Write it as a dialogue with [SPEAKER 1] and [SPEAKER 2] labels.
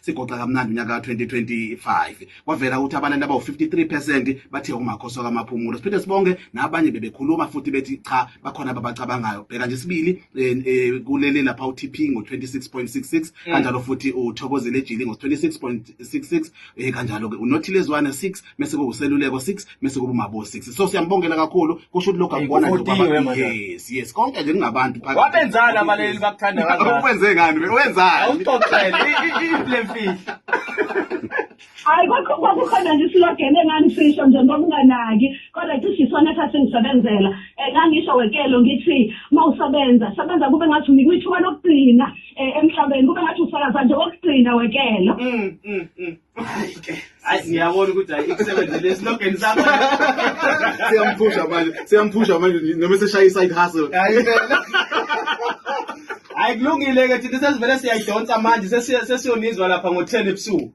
[SPEAKER 1] sigoqa kamnandi unyaka ka2025 kwavela ukuthi abantu abawu53% bathe uMakhosi kaMaphumulo. Siphinde sibonge nabanye bebekhuluma futhi bethi cha bakhona abacabangayo. Bheka nje sibili kuleli lapha uTP ngo26.66 kanjalo futhi uThokozile Ejili ngo26.66 kanjalo ke uNothile Zwane 6 bese kuseluleko 6 bese kuba uMabo 6. So siyambongela kakhulu kusho ukuthi lokho akubona nje yes konke nje kungabantu phakathi.
[SPEAKER 2] Wabenzana abaleli bakuthanda kanjani?
[SPEAKER 1] Ukwenze ngani wenzani?
[SPEAKER 2] Awuxoxele iPlayfish.
[SPEAKER 3] Hayi kwakukhona nje slogan enganisisho nje ngoba unganaki kodwa cishe isona thathe ngisebenzela ngangisho wekelo ngithi mawusebenza sebenza kube ngathi unikwa ithuba lokugcina emhlabeni kube ngathi usakaza nje okugcina wekelo.
[SPEAKER 2] Hayi ngiyabona ukuthi ikusebenzele slogan sakho.
[SPEAKER 1] Siyamphusha manje noma seshaya side hustle.
[SPEAKER 2] Hayi kulungile ke thina sesivele siyayidonsa manje sesiyonizwa lapha ngo10 ebusuku.